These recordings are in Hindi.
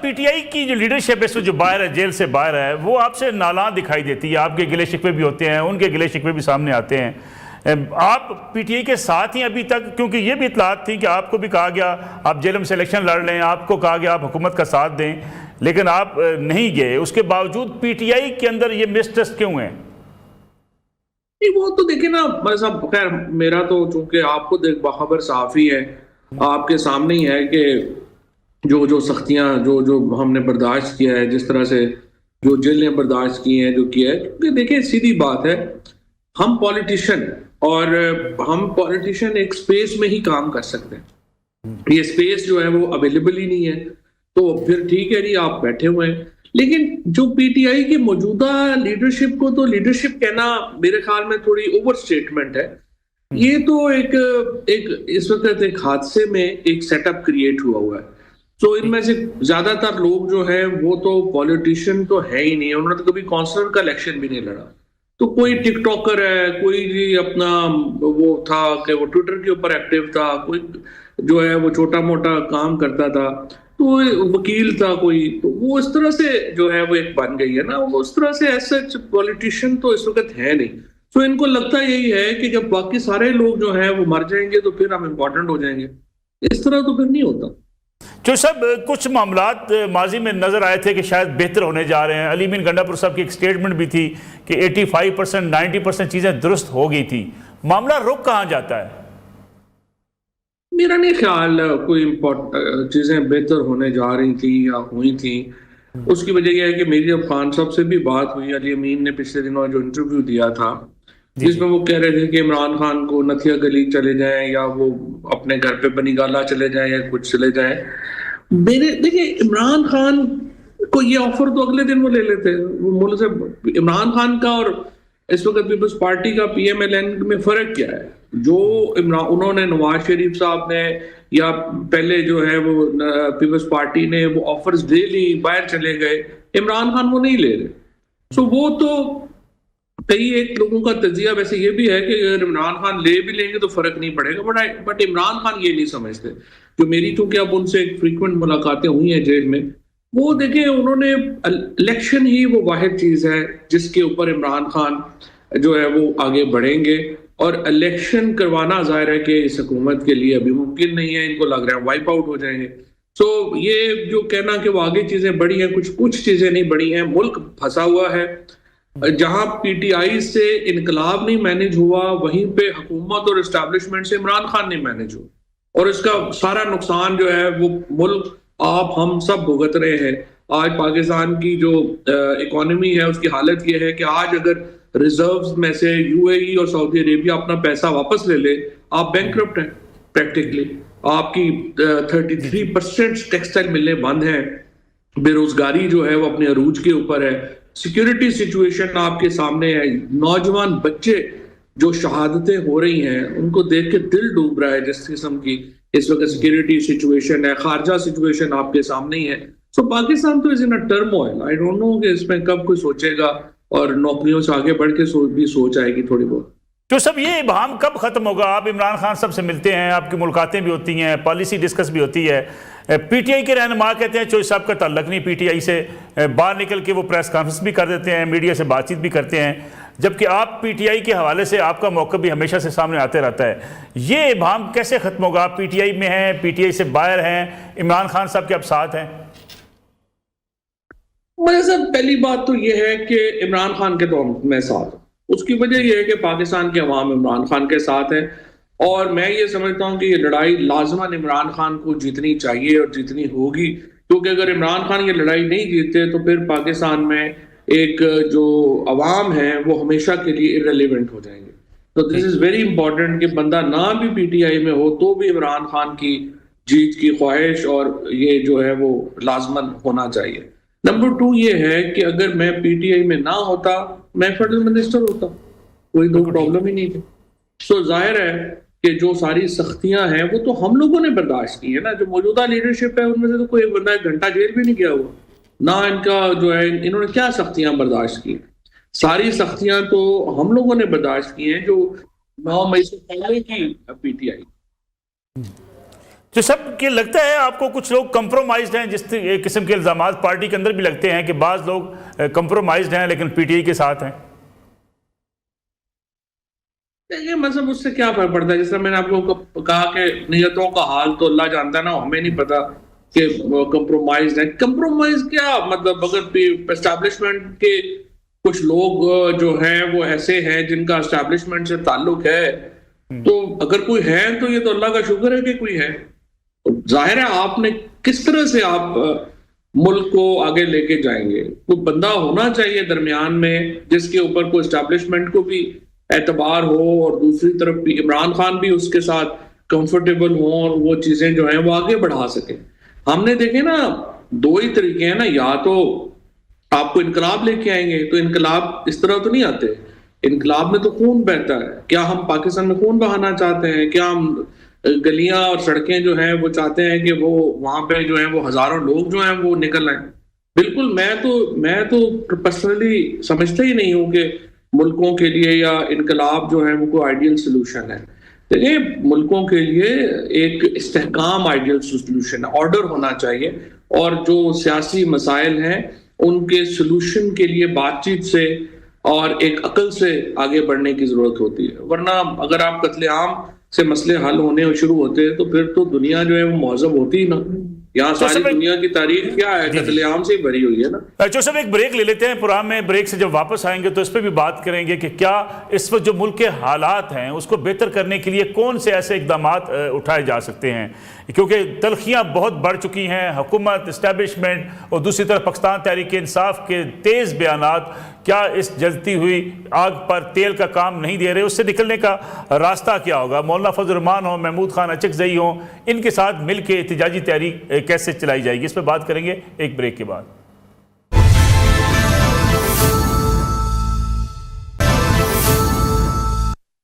पीटीआई की जो लीडरशिप है जो बाहर है, जेल से बाहर है, वो आपसे नाला दिखाई देती है, आपके गिले शिकवे भी होते हैं, उनके गिले शिकवे भी सामने आते हैं। आप पीटीआई के साथ ही अभी तक, क्योंकि ये भी इतलात थी कि आपको भी कहा गया आप जेल से इलेक्शन लड़ लें, आपको कहा गया आप हुकूमत का साथ दें, लेकिन आप नहीं गए। उसके बावजूद पीटीआई के अंदर ये मिसट्रस्ट क्यों है? वो तो देखिए ना भाई साहब, खैर मेरा तो चूंकि आपको देख बाखबर साफी है, आपके सामने ही है कि जो जो सख्तियां जो जो हमने बर्दाश्त किया है, जिस तरह से जो जेल ने बर्दाश्त की है, जो किया है, क्योंकि देखिए सीधी बात है, हम पॉलिटिशियन एक स्पेस में ही काम कर सकते हैं। ये स्पेस जो है वो अवेलेबल ही नहीं है, तो फिर ठीक है जी, आप बैठे हुए हैं। लेकिन जो पीटीआई की मौजूदा लीडरशिप को तो लीडरशिप कहना मेरे ख्याल में थोड़ी ओवर स्टेटमेंट है। ये तो एक इस वक्त एक हादसे में एक सेटअप क्रिएट हुआ है। तो इनमें से ज्यादातर लोग जो है वो तो पॉलिटिशियन तो है ही नहीं, उन्होंने तो कभी काउंसलर का इलेक्शन भी नहीं लड़ा। तो कोई टिकटॉकर है, कोई जी अपना वो था कि वो ट्विटर के ऊपर एक्टिव था, कोई जो है वो छोटा मोटा काम करता था, तो वकील था कोई, तो वो इस तरह से जो है वो एक बन गई है ना, वो उस तरह से ऐसा पॉलिटिशियन तो इस वक्त है नहीं। तो इनको लगता यही है कि जब बाकी सारे लोग जो है वो मर जाएंगे तो फिर हम इम्पोर्टेंट हो जाएंगे। इस तरह तो फिर नहीं होता। जो सब कुछ मामलात माजी में नजर आए थे कि शायद बेहतर होने जा रहे हैं। अली मीन गंडापुर साहब की एक स्टेटमेंट भी थी कि 85% 90% चीजें दुरुस्त हो गई थी। मामला रुक कहां जाता है? मेरा नहीं ख्याल कोई चीजें बेहतर होने जा रही थी या हुई थी। उसकी वजह यह है कि मेरी जब खान साहब से भी बात हुई, अली अमीन ने पिछले दिनों जो इंटरव्यू दिया था, जिसमें वो कह रहे थे कि इमरान खान को नथिया गली चले जाएं या वो अपने घर पे बनी गाला चले जाएं या कुछ चले जाएं। मेरे देखिए, इमरान खान को ये ऑफर तो अगले दिन वो ले लेते। वो मुल्क से इमरान खान का और इस वक्त पीपल्स पार्टी का पीएमएलएन में फर्क क्या है? जो उन्होंने नवाज शरीफ साहब ने या पहले जो है वो पीपल्स पार्टी ने वो ऑफर्स दे ली, बाहर चले गए, इमरान खान वो नहीं ले रहे। सो वो तो कई एक लोगों का तजिया वैसे ये भी है कि अगर इमरान खान ले भी लेंगे तो फर्क नहीं पड़ेगा, बट इमरान खान ये नहीं समझते। जो मेरी चूंकि अब उनसे फ्रीक्वेंट मुलाकातें हुई हैं जेल में, वो देखें उन्होंने इलेक्शन ही वो वाहिद चीज है जिसके ऊपर इमरान खान जो है वो आगे बढ़ेंगे, और इलेक्शन करवाना जाहिर है कि इस हुकूमत के लिए अभी मुमकिन नहीं है। इनको लग रहा है वाइप आउट हो जाएंगे। सो ये जो कहना कि वो आगे चीजें बढ़ी हैं, कुछ चीजें नहीं बढ़ी हैं। मुल्क फंसा हुआ है। जहां पीटीआई से इनकलाब नहीं मैनेज हुआ, वहीं पे हुकूमत और एस्टैब्लिशमेंट से इमरान खान नहीं मैनेज हुआ, और इसका सारा नुकसान जो है वो मुल्क आप हम सब भुगत रहे हैं। आज पाकिस्तान की जो इकोनॉमी है उसकी हालत ये है कि आज अगर रिजर्व्स में से यूएई और सऊदी अरेबिया अपना पैसा वापस ले ले, आप बैंकरप्ट हैं प्रैक्टिकली। आपकी 33% टेक्सटाइल मिलें बंद हैं, बेरोजगारी जो है वो अपने अरूज के ऊपर है, सिक्योरिटी सिचुएशन आपके सामने है, नौजवान बच्चे जो शहादतें हो रही हैं उनको देख के दिल डूब रहा है जिस किस्म की इस वक्त सिक्योरिटी सिचुएशन है, खारजा सिचुएशन आपके सामने ही है। सो पाकिस्तान तो is in a turmoil. I don't know कि इसमें कब कोई सोचेगा और नौकरियों से आगे बढ़ के भी सोच आएगी थोड़ी बहुत। तो सब ये इबहम कब खत्म होगा? आप इमरान खान साहब से मिलते हैं, आपकी मुलाकातें भी होती हैं, पॉलिसी डिस्कस भी होती है। पीटीआई के रहनुमा कहते हैं चोई साहब का ताल्लुक नहीं पीटीआई से, बाहर निकल के वो प्रेस कॉन्फ्रेंस भी कर देते हैं, मीडिया से बातचीत भी करते हैं, जबकि आप पीटीआई के हवाले से आपका मौक़िफ़ भी हमेशा से सामने आते रहता है। ये इबहम कैसे खत्म होगा? आप पीटीआई में हैं, पीटीआई से बाहर हैं, इमरान खान साहब के आप साथ हैं। मेरे साथ पहली बात तो यह है कि इमरान खान के तो मैं साथ हूं। उसकी वजह यह है कि पाकिस्तान के अवाम इमरान खान के साथ है, और मैं ये समझता हूं कि ये लड़ाई लाजमन इमरान खान को जीतनी चाहिए और जीतनी होगी, क्योंकि अगर इमरान खान ये लड़ाई नहीं जीतते तो फिर पाकिस्तान में एक जो अवाम है वो हमेशा के लिए इररिलेवेंट हो जाएंगे। तो दिस इज वेरी इंपॉर्टेंट कि बंदा ना भी पीटीआई में हो तो भी इमरान खान की जीत की ख्वाहिश और ये जो है वो लाजमन होना चाहिए। नंबर 2 ये है कि अगर मैं पीटीआई में ना होता, मैं फेडरल मिनिस्टर होता, कोई दो प्रॉब्लम ही नहीं थी। सो जाहिर है कि जो सारी सख्तियां हैं वो तो हम लोगों ने बर्दाश्त की है ना। जो मौजूदा लीडरशिप है उनमें से तो कोई बंदा 1 घंटा जेल भी नहीं गया हुआ ना। इनका जो है इन्होंने क्या सख्तियां बर्दाश्त की? सारी सख्तियां तो हम लोगों ने बर्दाश्त की हैं, जो 9 मई से पहले की पीटीआई। जो सब के लगता है आपको कुछ लोग कंप्रोमाइज्ड हैं, जिस एक किस्म के इल्जाम पार्टी के अंदर भी लगते हैं कि बाज लोग कंप्रोमाइज्ड हैं लेकिन पीटीआई के साथ हैं? ये मतलब उससे क्या फर्क पड़ता है? जैसे मैंने आपको कहा कि नियतों का हाल तो अल्लाह जानता है ना, हमें नहीं पता कि कंप्रोमाइज है। कंप्रोमाइज क्या मतलब, अगर एस्टैब्लिशमेंट के कुछ लोग जो हैं वो ऐसे हैं जिनका एस्टैब्लिशमेंट से ताल्लुक है, तो अगर कोई है तो ये तो अल्लाह का शुक्र है कि कोई है। जाहिर है आपने किस तरह से आप मुल्क को आगे लेके जाएंगे। कोई बंदा होना चाहिए दरमियान में जिसके ऊपर कोई एस्टैब्लिशमेंट को भी एतबार हो और दूसरी तरफ भी इमरान खान भी उसके साथ कंफर्टेबल हो और वो चीजें जो हैं वो आगे बढ़ा सके। हमने देखे ना, दो ही तरीके हैं ना, या तो आपको इनकलाब लेके आएंगे, तो इनकलाब इस तरह तो नहीं आते। इनकलाब में तो खून बहता है। क्या हम पाकिस्तान में खून बहाना चाहते हैं? क्या हम गलियां और सड़कें जो हैं वो चाहते हैं कि वो वहां पे जो है वो हजारों लोग जो हैं वो निकल आए? बिल्कुल। मैं तो पर्सनली समझता ही नहीं हूं कि मुल्कों के लिए या इनकलाब जो है वो कोई आइडियल सोल्यूशन है। देखिए, मुल्कों के लिए एक इस्तेहकाम आइडियल सोल्यूशन है, ऑर्डर होना चाहिए, और जो सियासी मसाइल हैं उनके सोल्यूशन के लिए बातचीत से और एक अकल से आगे बढ़ने की जरूरत होती है। वरना अगर आप कत्लेआम से मसले हल होने शुरू होते हैं तो फिर तो दुनिया जो है वो मौजब होती ही ना। यहाँ सारी दुनिया की तारीख क्या है, कत्लेआम से ही भरी हुई है ना। जो सब एक ब्रेक ले लेते हैं प्रोग्राम में, ब्रेक से जब वापस आएंगे तो इस पर भी बात करेंगे कि क्या इस वक्त जो मुल्क के हालात हैं उसको बेहतर करने के लिए कौन से ऐसे इकदाम उठाए जा सकते हैं, क्योंकि तलखियाँ बहुत बढ़ चुकी हैं। हुकूमत, इस्टेब्लिशमेंट और दूसरी तरफ पाकिस्तान तहरीक इंसाफ के तेज़ बयानात क्या इस जलती हुई आग पर तेल का काम नहीं दे रहे? उससे निकलने का रास्ता क्या होगा? मौलाना फजल रहमान हो, महमूद खान अचकजई हो, इनके साथ मिलकर एहतजाजी तहरीक कैसे चलाई जाएगी, इस पर बात करेंगे एक ब्रेक के बाद।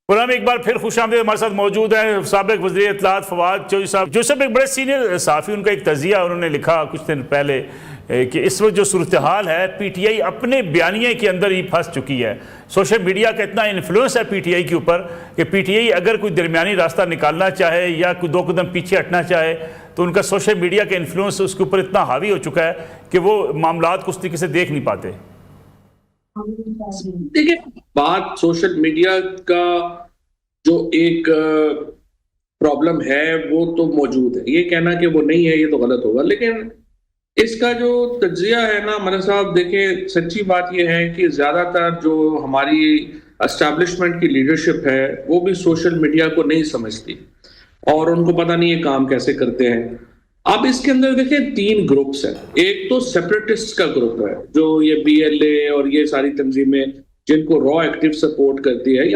प्रोग्राम एक बार फिर खुशामदीद। हमारे साथ मौजूद हैं साबिक वज़ीर इत्तलाआत फवाद चौधरी साहब, जो सब एक बड़े सीनियर सहाफ़ी। उनका एक तज़िया उन्होंने लिखा कुछ दिन पहले कि इस वक्त जो सूरत हाल है, पीटीआई अपने बयानिए के अंदर ही फंस चुकी है। सोशल मीडिया का इतना इन्फ्लुएंस है पीटीआई के ऊपर कि पीटीआई अगर कोई दरमियानी रास्ता निकालना चाहे या कोई दो कदम पीछे हटना चाहे तो उनका सोशल मीडिया का इन्फ्लुएंस उसके ऊपर इतना हावी हो चुका है कि वो मामलात को उस तरीके से देख नहीं पाते। देखिए, बात सोशल मीडिया का जो एक प्रॉब्लम है वो तो मौजूद है। ये कहना कि वो नहीं है ये तो गलत होगा। लेकिन इसका जो तज्जिया है ना मलिक साहब, देखिए सच्ची बात ये है कि ज्यादातर जो हमारी एस्टैब्लिशमेंट की लीडरशिप है वो भी सोशल मीडिया को नहीं समझती और उनको पता नहीं ये काम कैसे करते हैं। अब इसके अंदर देखिए 3 ग्रुप्स हैं। एक तो सेपरेटिस्ट का ग्रुप है जो ये BLA और ये सारी तंजीमें जिनको रॉ एक्टिव सपोर्ट करती है।